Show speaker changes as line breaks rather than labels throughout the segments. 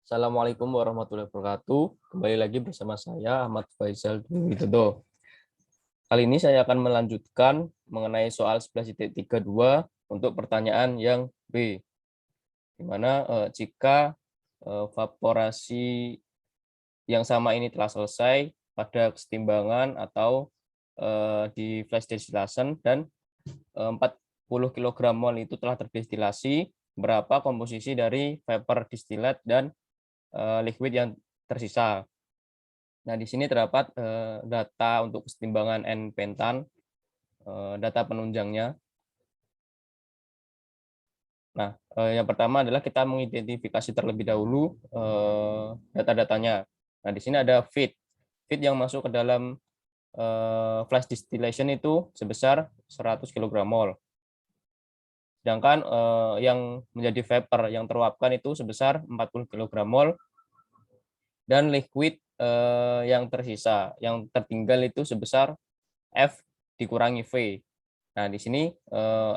Assalamualaikum warahmatullahi wabarakatuh. Kembali lagi bersama saya Ahmad Faisal Dwi Widodo. Kali ini saya akan melanjutkan mengenai soal 11.32 untuk pertanyaan yang B, di mana jika vaporasi yang sama ini telah selesai pada kesetimbangan atau di flash distillation dan 40 kg mol itu telah terdestilasi, berapa komposisi dari vapor distillate dan liquid yang tersisa. Nah, di sini terdapat data untuk kesetimbangan N-pentan, data penunjangnya. Nah, yang pertama adalah kita mengidentifikasi terlebih dahulu data-datanya. Nah, di sini ada feed. Feed yang masuk ke dalam flash distillation itu sebesar 100 kg mol. Sedangkan yang menjadi vapor yang teruapkan itu sebesar 40 kg mol. Dan liquid yang tersisa, yang tertinggal itu sebesar F dikurangi V. Nah, di sini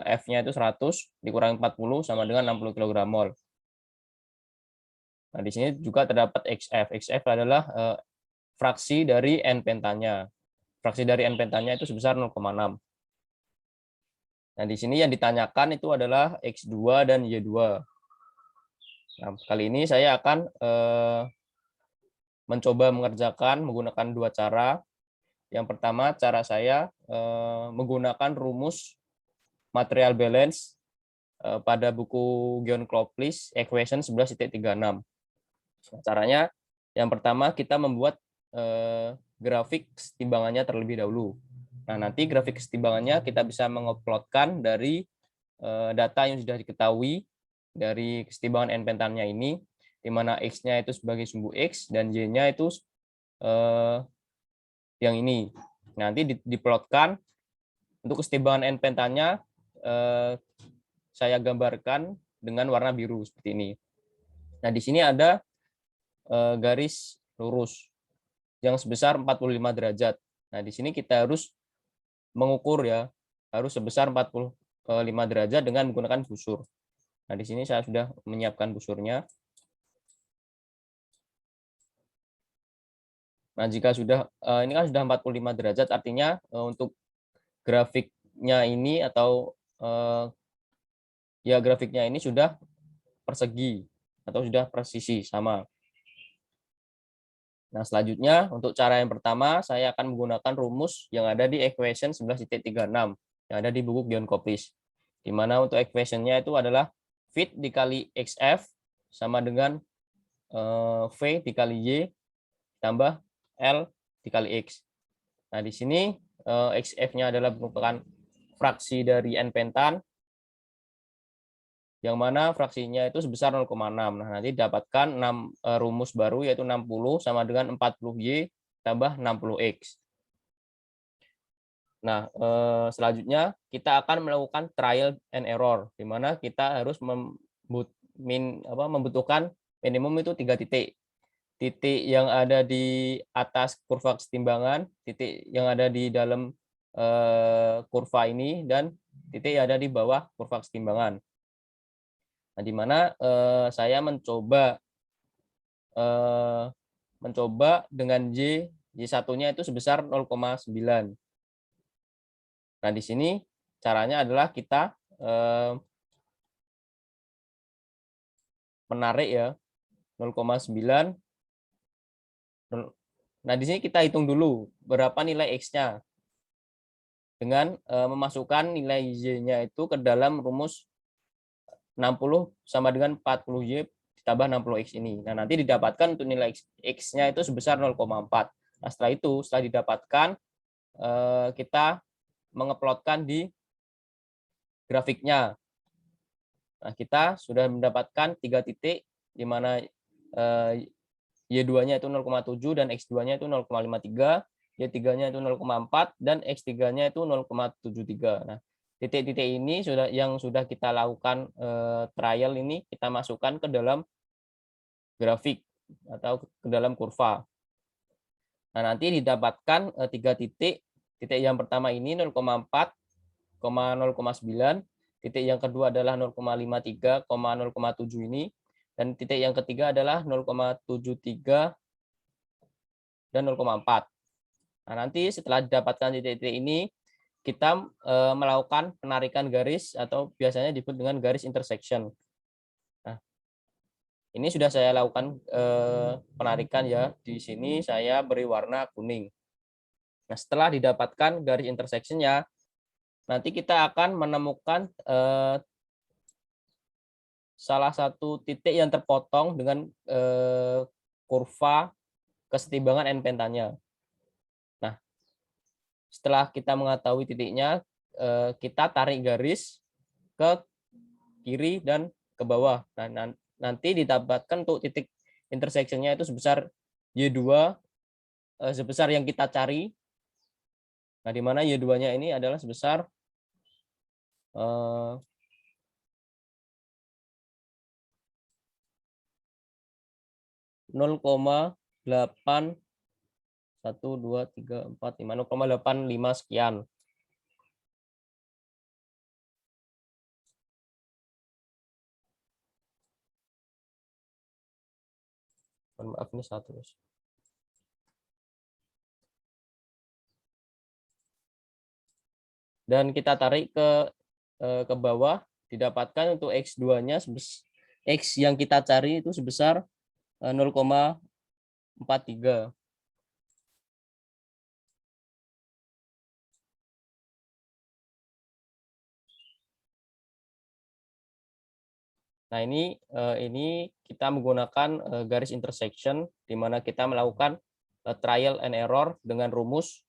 F-nya itu 100 dikurangi 40 sama dengan 60 kg mol. Nah, di sini juga terdapat XF. XF adalah fraksi dari N-pentanya. Fraksi dari N-pentanya itu sebesar 0,6. Nah, di sini yang ditanyakan itu adalah X2 dan Y2. Nah, kali ini saya akan mencoba mengerjakan menggunakan dua cara. Yang pertama, cara saya menggunakan rumus material balance pada buku Gion Kloplis, equation 11.36. Caranya, yang pertama kita membuat grafik kesetimbangannya terlebih dahulu. Nah, nanti grafik kesetimbangannya kita bisa menguploadkan dari data yang sudah diketahui dari kesetimbangan N-pentannya ini, di mana X-nya itu sebagai sumbu X dan Y-nya itu yang ini. Nanti diplotkan untuk kesetimbangan N-pentannya saya gambarkan dengan warna biru seperti ini. Nah, di sini ada garis lurus yang sebesar 45 derajat. Nah, di sini kita harus mengukur ya, harus sebesar 45 derajat dengan menggunakan busur. Nah, di sini saya sudah menyiapkan busurnya. Nah, jika sudah ini kan sudah 45 derajat, artinya untuk grafiknya ini atau ya grafiknya ini sudah persegi atau sudah presisi sama. Nah, selanjutnya untuk cara yang pertama saya akan menggunakan rumus yang ada di equation 11.36 yang ada di buku Gion Kloplis. Di mana untuk equation-nya itu adalah V dikali XF sama dengan V dikali Y tambah L dikali X. Nah, di sini XF-nya adalah merupakan fraksi dari N-pentan, yang mana fraksinya itu sebesar 0,6. Nah, nanti dapatkan rumus baru yaitu 60 sama dengan 40Y tambah 60X. Nah, selanjutnya kita akan melakukan trial and error, di mana kita harus membutuhkan minimum itu 3 titik. Titik yang ada di atas kurva kesetimbangan, titik yang ada di dalam kurva ini, dan titik yang ada di bawah kurva kesetimbangan. Nah, di mana saya mencoba dengan Y1-nya itu sebesar 0,9. Nah, di sini caranya adalah kita menarik ya 0,9. Nah, di sini kita hitung dulu berapa nilai X-nya dengan memasukkan nilai Y-nya itu ke dalam rumus 60 sama dengan 40Y ditambah 60X ini. Nah, nanti didapatkan untuk nilai X-nya itu sebesar 0,4. Nah, setelah didapatkan, kita mengeplotkan di grafiknya. Nah, kita sudah mendapatkan 3 titik, di mana Y2-nya itu 0,7 dan X2-nya itu 0,53, Y3-nya itu 0,4 dan X3-nya itu 0,73. Nah, titik-titik ini yang sudah kita lakukan trial ini kita masukkan ke dalam grafik atau ke dalam kurva. Nah, nanti didapatkan 3 titik. Titik yang pertama ini 0,4, 0,9. Titik yang kedua adalah 0,53, 0,7 ini. Dan titik yang ketiga adalah 0,73 dan 0,4. Nah, nanti setelah didapatkan titik-titik ini, kita melakukan penarikan garis atau biasanya disebut dengan garis intersection. Nah, ini sudah saya lakukan penarikan ya. Di sini saya beri warna kuning. Nah, setelah didapatkan garis intersectionnya, nanti kita akan menemukan salah satu titik yang terpotong dengan kurva kesetimbangan n pentanya. Nah, setelah kita mengetahui titiknya, kita tarik garis ke kiri dan ke bawah. Nah, nanti didapatkan untuk titik intersection-nya itu sebesar Y2 sebesar yang kita cari. Nah, di mana Y2-nya ini adalah sebesar 0,8 1 2 3 4 5 0,85 sekian. Maaf ini satu. Dan kita tarik ke bawah, didapatkan untuk X2-nya X yang kita cari itu sebesar 0,43. Nah, ini kita menggunakan garis intersection di mana kita melakukan trial and error dengan rumus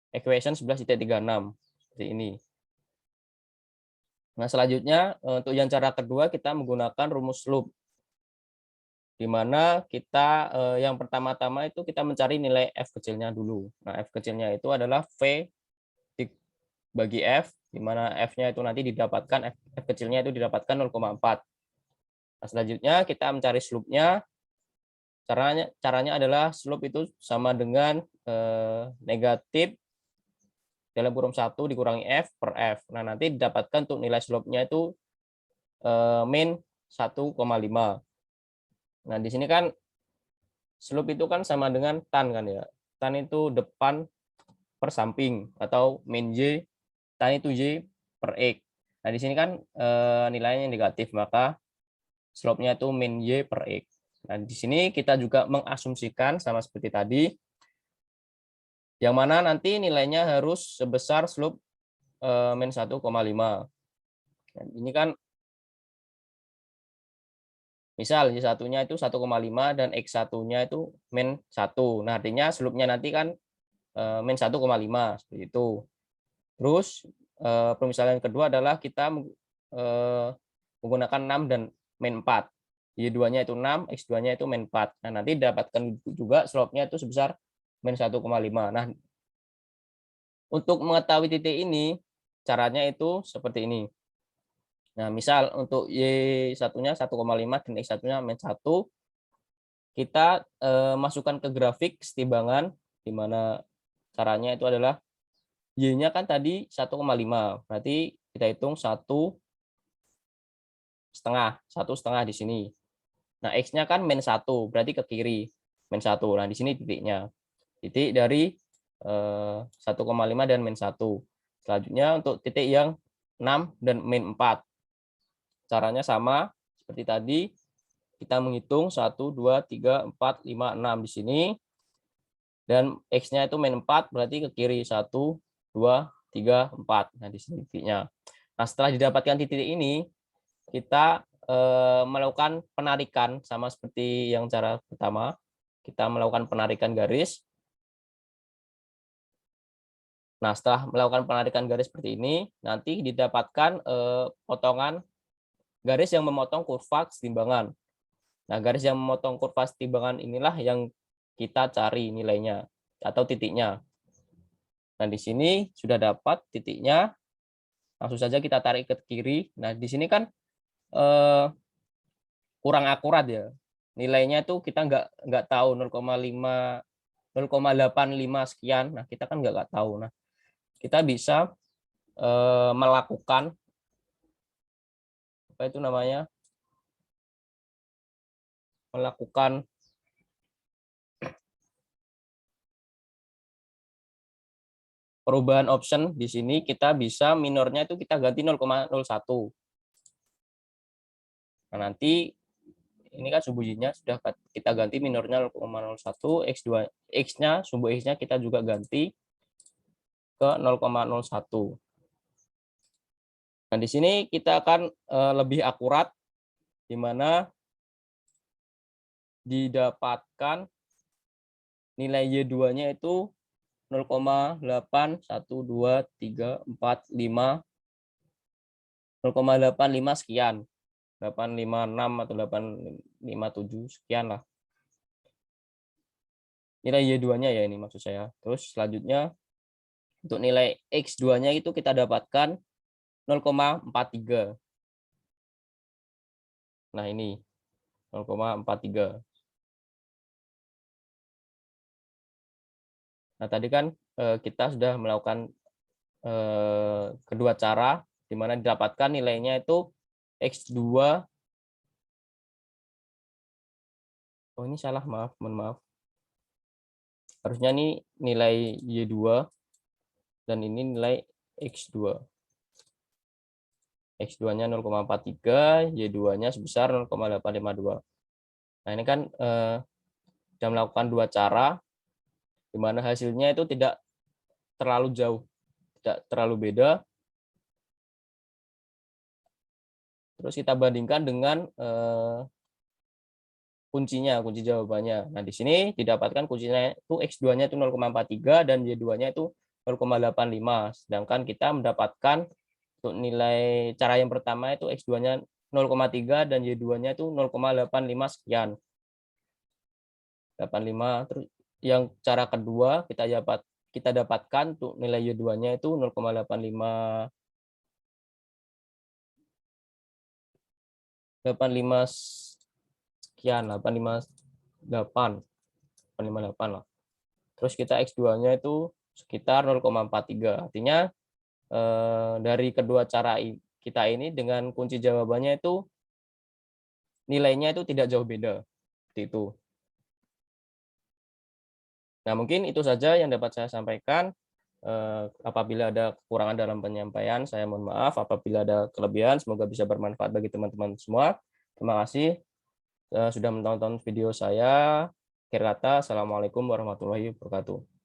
equation 11.36 seperti ini. Nah, selanjutnya untuk yang cara kedua kita menggunakan rumus loop, di mana kita yang pertama-tama itu kita mencari nilai f kecilnya dulu. Nah, f kecilnya itu adalah v bagi f, di mana f-nya itu nanti didapatkan f kecilnya itu didapatkan 0,4. Nah, selanjutnya kita mencari slope-nya. Caranya adalah slope itu sama dengan negatif dalam kurung 1 dikurangi f per f. Nah, nanti didapatkan untuk nilai slope-nya itu min 1,5. Nah, di sini kan slope itu kan sama dengan tan kan ya. Tan itu depan per samping atau min y, tan itu y per x. Nah, di sini kan nilainya negatif, maka slope-nya itu min y per x. Nah, di sini kita juga mengasumsikan sama seperti tadi, yang mana nanti nilainya harus sebesar slope min 1,5. Nah, ini kan misal Y1-nya itu 1,5 dan X1-nya itu min 1. Nah, artinya slope-nya nanti kan min 1,5 seperti itu. Terus permisalan kedua adalah kita menggunakan 6 dan min 4. Y2-nya itu 6, X2-nya itu min 4. Nah, nanti dapatkan juga slope-nya itu sebesar min 1,5. Nah, untuk mengetahui titik ini, caranya itu seperti ini. Nah, misal untuk Y1-nya 1,5 dan X1-nya min 1, kita masukkan ke grafik kesetimbangan, di mana caranya itu adalah Y-nya kan tadi 1,5, berarti kita hitung 1,5 di sini. Nah, X-nya kan min 1, berarti ke kiri, min 1. Nah, di sini titiknya. Titik dari 1,5 dan min 1. Selanjutnya untuk titik yang 6 dan min 4. Caranya sama seperti tadi. Kita menghitung 1, 2, 3, 4, 5, 6 di sini. Dan X-nya itu min 4, berarti ke kiri 1, 2, 3, 4. Nah, di sini titiknya. Nah, setelah didapatkan titik ini, kita melakukan penarikan sama seperti yang cara pertama. Kita melakukan penarikan garis. Nah, setelah melakukan penarikan garis seperti ini, nanti didapatkan potongan garis yang memotong kurva kesetimbangan. Nah, garis yang memotong kurva kesetimbangan inilah yang kita cari nilainya atau titiknya. Nah, di sini sudah dapat titiknya. Langsung saja kita tarik ke kiri. Nah, di sini kan kurang akurat ya. Nilainya itu kita nggak tahu 0,5 0,85 sekian. Nah, kita kan nggak tahu. Nah, kita bisa melakukan apa itu namanya? melakukan perubahan option di sini, kita bisa minornya itu kita ganti 0,01. Nah, nanti ini kan sumbu y-nya sudah kita ganti minornya 0,01, x-nya, sumbu x-nya kita juga ganti ke 0,01. Nah, di sini kita akan lebih akurat, di mana didapatkan nilai Y2-nya itu 0,81234 0,85 sekian, 856 atau 857 sekian lah. Nilai Y2-nya ya ini maksud saya. Terus selanjutnya untuk nilai X2-nya itu kita dapatkan 0,43. Nah, ini 0,43. Nah, tadi kan kita sudah melakukan kedua cara, di mana didapatkan nilainya itu X2. Oh, ini salah, maaf, mohon maaf. Harusnya ini nilai Y2 dan ini nilai X2. X2-nya 0,43, Y2-nya sebesar 0,852. Nah, ini kan sudah melakukan dua cara, di mana hasilnya itu tidak terlalu jauh, tidak terlalu beda. Terus kita bandingkan dengan kunci jawabannya. Nah, di sini didapatkan kuncinya itu X2-nya itu 0,43 dan Y2-nya itu 0,85. Sedangkan kita mendapatkan untuk nilai cara yang pertama itu X2-nya 0,3 dan Y2-nya itu 0,85 sekian. 85. Terus yang cara kedua kita dapatkan untuk nilai Y2-nya itu 0,85 sekian, 858 lah. Terus kita X2-nya itu sekitar 0,43. Artinya dari kedua cara kita ini dengan kunci jawabannya itu nilainya itu tidak jauh beda. Seperti itu. Nah, mungkin itu saja yang dapat saya sampaikan. Apabila ada kekurangan dalam penyampaian, saya mohon maaf. Apabila ada kelebihan, semoga bisa bermanfaat bagi teman-teman semua. Terima kasih sudah menonton video saya. Akhir kata, Assalamualaikum warahmatullahi wabarakatuh.